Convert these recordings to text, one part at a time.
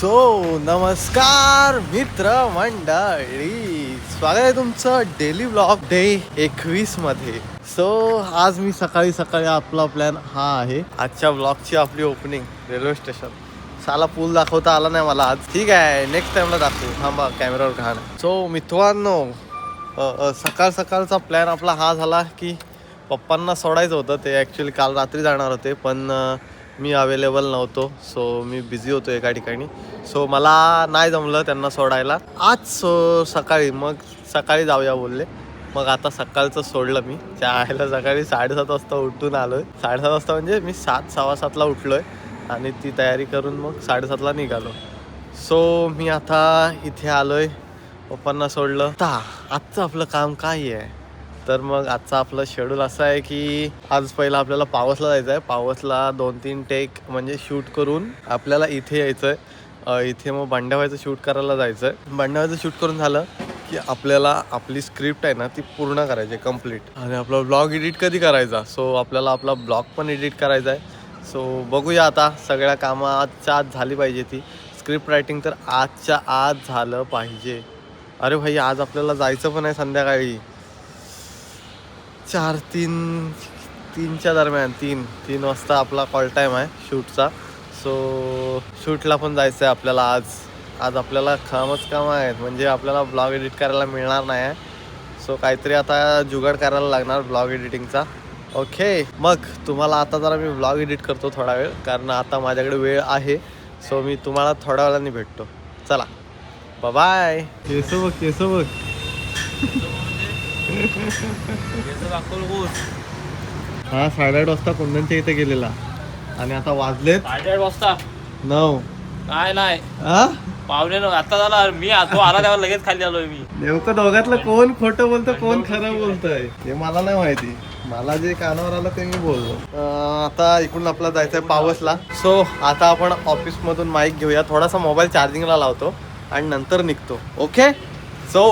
नमस्कार मित्र मंडळी, स्वागत आहे तुमचं डेली ब्लॉग डे 21 मध्ये. आज मी सकाळी आपला प्लॅन हा आहे. आजच्या ब्लॉगची आपली ओपनिंग रेल्वे स्टेशन. साला पूल दाखवता आला नाही मला आज. ठीक आहे, नेक्स्ट टाइमला दाखवू. थांबा, कॅमेरावर घाण. मित्रांनो, सकाळचा प्लॅन आपला हा झाला की पप्पांना सोडायचं होतं. ते ॲक्च्युली काल रात्री जाणार होते, पण मी अवेलेबल नव्हतो. मी बिझी होतो एका ठिकाणी. मला नाही जमलं त्यांना सोडायला आज. सकाळी जाऊया बोलले. मग आता सकाळचं सोडलं मी. चायला सकाळी 7:30 वाजता उठून आलो आहे. 7:30 वाजता म्हणजे मी 7:15 उठलो आहे आणि ती तयारी करून मग 7:30ला निघालो. मी आता इथे आलो आहे, पप्पांना सोडलं. आजचं आपलं काम काय आहे, तर मग आजचा आपलं शेड्यूल असं आहे की आज पहिला आपल्याला पावसला जायचं आहे. पावसला 2-3 टेक म्हणजे शूट करून आपल्याला इथे यायचं आहे. इथे मग बंड्यावायचं शूट करायला जायचं आहे. बंड्यावायचं शूट करून झालं की आपल्याला आपली स्क्रिप्ट आहे ना ती पूर्ण करायची आहे कंप्लीट. आणि आपला ब्लॉग एडिट कधी करायचा. आपल्याला आपला ब्लॉग पण एडिट करायचा आहे. बघूया आता. सगळ्या कामं आजच्या आज झाली पाहिजे. ती स्क्रिप्ट रायटिंग तर आजच्या आज झालं पाहिजे. अरे भाई, आज आपल्याला जायचं पण आहे संध्याकाळी 4-3च्या दरम्यान. 3 वाजता आपला कॉल टाईम आहे शूटचा. शूटला पण जायचं आहे आपल्याला आज आपल्याला काम आहेत. म्हणजे आपल्याला ब्लॉग एडिट करायला मिळणार नाही आहे. काहीतरी आता जुगाड करायला लागणार ब्लॉग एडिटिंगचा. ओके, मग तुम्हाला आता जरा मी ब्लॉग एडिट करतो थोडा वेळ, कारण आता माझ्याकडे वेळ आहे. मी तुम्हाला थोड्या वेळाने भेटतो. चला, बाय. केस बघ. हा 8:30 वाजता कुंदनच्या इथे गेलेला आणि आता वाजलेत 8:30 वाजता 9. काय नाही हा, पावणे 9 आता झाला. मी तो आला तेव्हा लगेच खाली आलोय मी. नेमकं दोघातलं कोण खोटं बोलतं कोण खरं बोलतंय हे मला नाही माहिती. मला जे कानावर आलं ते मी बोललो. आता इकडून आपला जायचंय पावसला. आता आपण ऑफिस मधून माईक घेऊया, थोडासा मोबाईल चार्जिंगला लावतो आणि नंतर निघतो. ओके.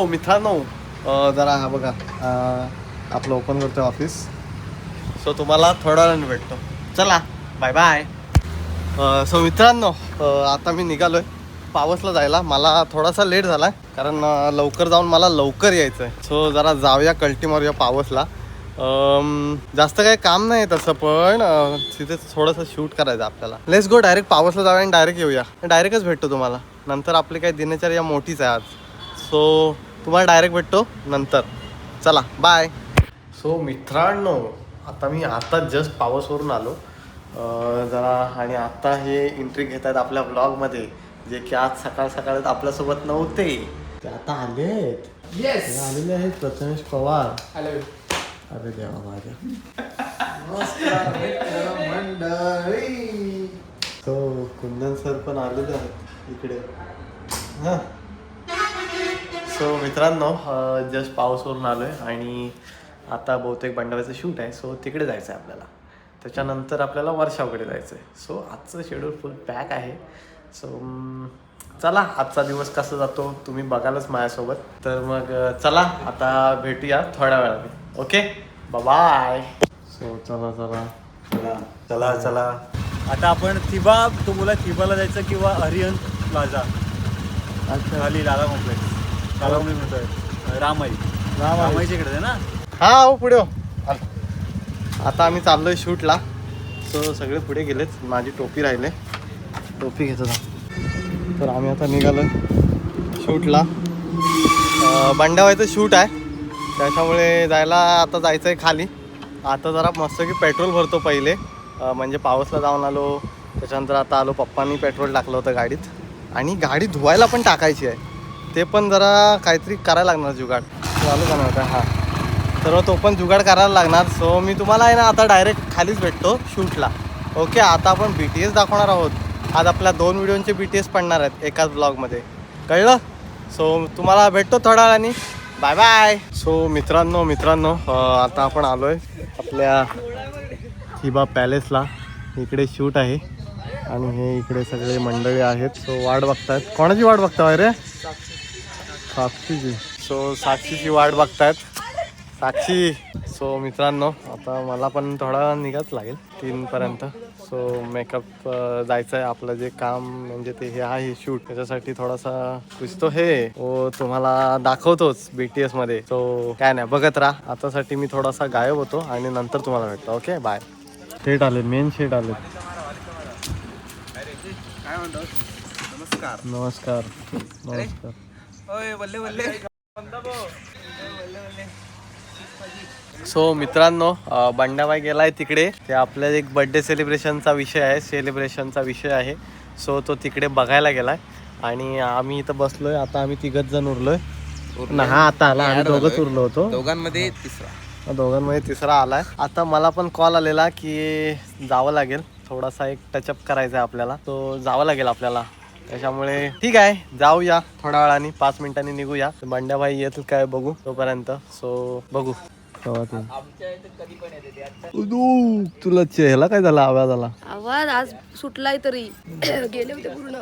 मित्रांनो, जरा हा बघा, आपलं ओपन करतोय ऑफिस. तुम्हाला थोड्या वेळाने भेटतो. चला, बाय बाय. मित्रांनो, आता मी निघालोय पावसला जायला. मला थोडासा लेट झाला कारण लवकर जाऊन मला लवकर यायचं आहे. जरा जाऊया, कल्टी मारूया पावसला. जास्त काही काम नाही तसं, पण तिथे थोडंसं शूट करायचं आपल्याला. Let's go. डायरेक्ट पावसला जाऊया आणि डायरेक्ट येऊया. डायरेक्टच भेटतो तुम्हाला नंतर. आपली काही दिनचर्या मोठीच आहे आज. तुम्हाला डायरेक्ट भेटतो नंतर. चला, बाय. मित्रांनो, आता जस्ट पावसवरून आलो जरा, आणि आता हे एंट्री घेत आहेत आपल्या ब्लॉगमध्ये, जे की आज सकाळ आपल्यासोबत नव्हते, ते आता आलेत. आलेले आहेत प्रथमेश पवार. अरे देवा माझ्या. मंडळी, कुंदन सर पण आलेले आहेत इकडे. हां, मित्रांनो, जस्ट पावसवरून आलोय आणि आता बहुतेक बंडावायचं शूट आहे. तिकडे जायचं आहे आपल्याला. त्याच्यानंतर आपल्याला वर्षावकडे जायचं आहे. आजचं शेड्यूल फुल पॅक आहे. चला, आजचा दिवस कसा जातो तुम्ही बघालच माझ्यासोबत. तर मग चला, आता भेटूया थोड्या वेळाने. Okay, bye. चला. आता आपण तुम्हाला थिबाला जायचं किंवा अरिहंत प्लाझा. खाली लाला कॉम्प्लेक्स. लाला म्हणतोय रामाईच्या इकडे आहे ना. हा, पुढे हो. आता आम्ही चाललोय शूटला. सगळे पुढे गेलेत. माझी टोपी राहिले, टोपी घेतो. तर आम्ही आता निघालोय शूटला. बंडावायचं शूट आहे, त्याच्यामुळे आता जायचं आहे खाली. आता जरा मस्त की पेट्रोल भरतो पहिले. म्हणजे पावसला जाऊन आलो, त्याच्यानंतर आता आलो. पप्पांनी पेट्रोल टाकलं होतं गाडीत, आणि गाडी धुवायला पण टाकायची आहे. ते पण जरा काहीतरी करायला लागणार, जुगाड चालू करणार होता. हा, तर तो पण जुगाड करायला लागणार. मी तुम्हाला आहे ना आता डायरेक्ट खालीच भेटतो शूटला. ओके. आता आपण BTS दाखवणार आहोत. आज आपल्या 2 व्हिडिओचे BTS पडणार आहेत एकाच ब्लॉगमध्ये, कळलं. तुम्हाला भेटतो थोड्या वेळाने. Bye bye. मित्रांनो, आता आपण आलो आहे आपल्या थिबा पॅलेसला. इकडे शूट आहे आणि हे इकडे सगळे मंडळी आहेत. वाट बघतायत. कोणाची वाट बघताय रे? साक्षीची. साक्षीची वाट बघतायत. साक्षी. मित्रांनो, आता मला पण थोडा निघाच लागेल 3 पर्यंत. सो मेकअप जायचं आहे आपलं जे काम म्हणजे ते हे आहे शूट त्याच्यासाठी थोडासा कुछ तो हे तुम्हाला दाखवतोच BTS मध्ये. सो काय नाही बघत राहा. आतासाठी मी थोडासा गायब होतो आणि नंतर तुम्हाला भेटतो. Okay bye. शेट आले, मेन शेट आले. काय म्हणतो? नमस्कार. नमस्कार नमस्कार. ओय बल्ले बल्ले. सो मित्रांनो बंडाबाई गेलाय तिकडे. ते आपल्या एक बर्थडे सेलिब्रेशनचा विषय आहे. सो तो तिकडे बघायला गेलाय आणि आम्ही इथं बसलोय. आता आम्ही तिघच जण उरलोय ना. हा आता आला, आम्ही दोघंच उरलो होतो. दोघांमध्ये तिसरा आलाय. आता मला पण कॉल आलेला की जावं लागेल, थोडासा एक टचअप करायचा आहे आपल्याला. तो जावं लागेल आपल्याला. त्याच्यामुळे ठीक आहे जाऊया थोड्या वेळाने, 5 मिनिटांनी निघूया. बंड्याबाई येतील काय बघू तोपर्यंत. सो बघू तुला चेहरा काय झाला, आवाज आज सुटलाय तरी गेले होते पूर्ण.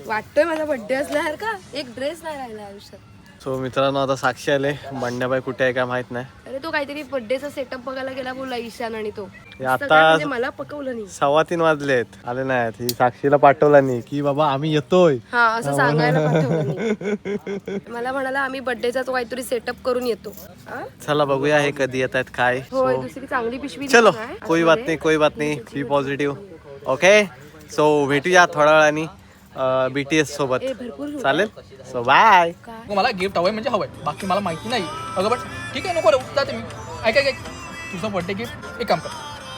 वाटतोय माझा बर्थडे असल्यासारखा. एक ड्रेस नाही राहिला आयुष्यात. सो मित्रांनो आता साक्षी आले. बंड्याबाई कुठे आहे काय माहित नाही. अरे तो काहीतरी बर्थडेचा सेटअप बघायला गेला बोला ईशान आणि तो आता म्हणजे मला पकवलं नाही. 3:15 वाजलेत आले नाहीत. ही साक्षीला पाठवला नाही की बाबा आम्ही येतोय, हा असं सांगायला पाठवलं नाही. मला म्हणाला आम्ही बर्थडेचा तो काहीतरी सेटअप करून येतो. चला बघूया हे कधी येत आहेत काय. होय दुसरी चांगली पिशवी चलो दिसत आहे. कोई बात नाही. बी पॉझिटिव्ह. ओके सो भेटूया थोड्या वेळाने BTS सोबत. भरपूर चालेल. So bye. मला गिफ्ट हवंय म्हणजे हवंय, बाकी मला माहिती नाही. अगं पण ठीक आहे नको रे, जाते मी. ऐक तुझं बर्थडे गिफ्ट एक काम कर,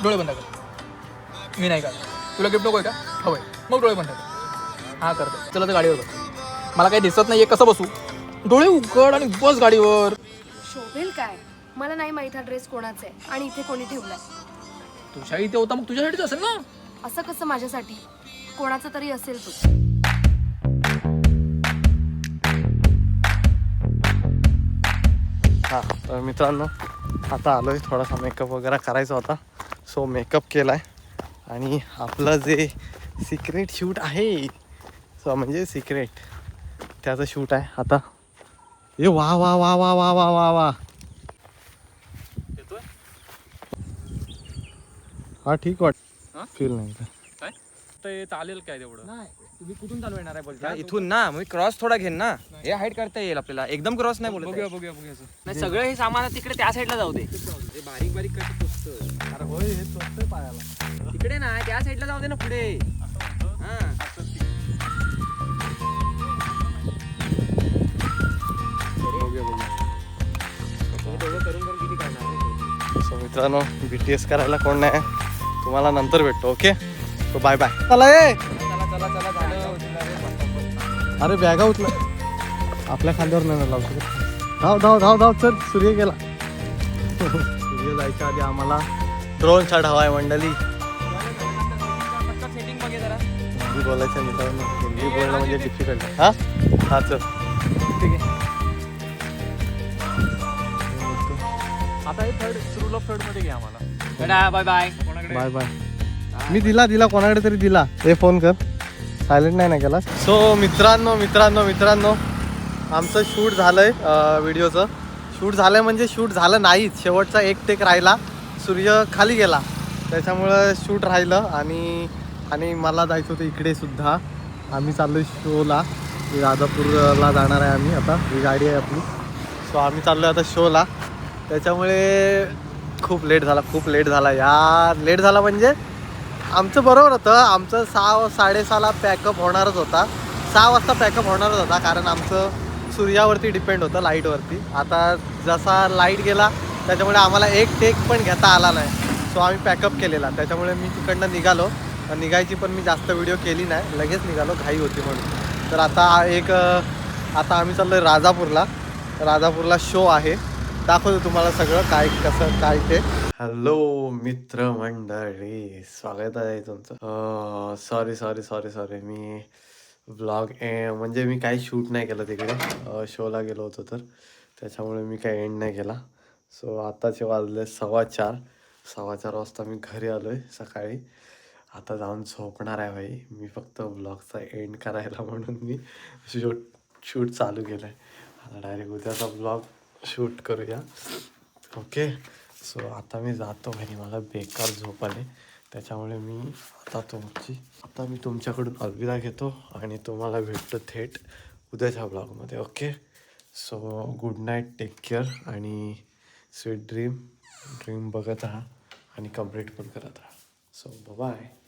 डोळे बंद कर. मी नाही का तुला गिफ्ट नकोय का? हवंय मग डोळे बंद कर. हा करते. चला तर गाडीवर बस. मला काही दिसत नाहीये कसं बसू. डोळे उघड आणि बस गाडीवर. शोभेल काय? मला नाही माहित हा ड्रेस कोणाचा आहे आणि इथे कोणी ठेवलाय. तुझ्या इथे होता मग तुझ्यासाठीच असेल ना. असं कसं माझ्यासाठी? कोणाचा तरी असेल तो. हां तर मित्रांनो आता आलोय, थोडासा मेकअप वगैरे करायचा होता. सो मेकअप केलाय आणि आपलं जे सिक्रेट शूट आहे, सो म्हणजे सिक्रेट त्याचं शूट आहे आता. ए वा वा वा वा वा वा वा वा. हा ठीक वाट फील नाही का ते चालेल काय तेवढं? नाही तुम्ही कुठून चालू येणार आहे बोलता? इथून ना मग क्रॉस थोडा घेन ना, हे हाईट करता येईल आपल्याला. एकदम क्रॉस नाही बोलत. बघूया नाही सगळं हे सामान तिकडे त्या साईडला जाऊ दे. बारीक बारीक कट असतं. अरे होय हे स्वस्त पायाला. तिकडे ना त्या साईडला जाऊ दे ना पुढे. हा सो मित्रांनो BTS करायला कोण नाही, तुम्हाला नंतर भेटतो. Okay so bye bye. चला ये. अरे बॅगा उठला आपल्या खांद्यावर नाही लावू शकत. धाव धाव धाव धाव चल. सूर्य गेला. सूर्य जायच्या आधी आम्हाला ड्रोन शॉट हवाय मंडळी. हिंदी बोलायचं मित्रांनो, हिंदी बोलणं म्हणजे डिफिकल्ट. हा हा चल ठीक आहे. आता हे थर्ड मध्ये घ्या आम्हाला. Bye bye. Bye bye. मी दिला कोणाकडे तरी दिला. हे फोन कर, सायलेंट नाही ना केला. सो मित्रांनो आमचं शूट झालंय. व्हिडिओचं शूट झालंय म्हणजे शूट झालं नाहीच. शेवटचा एक टेक राहिला. सूर्य खाली गेला त्याच्यामुळं शूट राहिलं. आणि मला जायचं होतं इकडे सुद्धा. आम्ही चाललो शोला. राजापूरला जाणार आहे आम्ही आता. ही गाडी आहे आपली. सो आम्ही चाललो आता शोला. त्याच्यामुळे खूप लेट झाला यार. लेट झाला म्हणजे आमचं बरोबर होतं. आमचं 6-6:30ला पॅकअप होणारच होता. 6 वाजता पॅकअप होणारच होता, कारण आमचं सूर्यावरती डिपेंड होतं, लाईटवरती. आता जसा लाईट गेला त्याच्यामुळे आम्हाला एक टेक पण घेता आला नाही. सो आम्ही पॅकअप केलेला. त्याच्यामुळे मी तिकडनं निघालो. निघायची पण मी जास्त व्हिडिओ केली नाही, लगेच निघालो, घाई होती म्हणून. तर आता आम्ही चाललो आहे राजापूरला शो आहे. दाखवतो तुम्हाला सगळं काय कसं काय ते. हॅलो मित्रमंडळी, स्वागत आहे तुमचं. सॉरी मी ब्लॉग म्हणजे मी काही शूट नाही केलं तिकडे. शोला गेलो होतो तर त्याच्यामुळे मी काही एंड नाही केला. सो आताचे वाजले 4:15 वाजता मी घरी आलो आहे सकाळी. आता जाऊन झोपणार आहे भाई. मी फक्त ब्लॉगचा एंड करायला म्हणून मी शूट चालू केलं आहे. आता डायरेक्ट उद्याचा ब्लॉग शूट करूया. ओके सो आता मी जातो घरी. मला बेकार झोप आले त्याच्यामुळे मी आता मी तुमच्याकडून अलविदा घेतो आणि तुम्हाला भेटतो थेट उद्याच्या ब्लॉगमध्ये. Okay, so good night, take care आणि स्वीट ड्रीम बघत राहा आणि कंप्लीट पण करत राहा. So bye.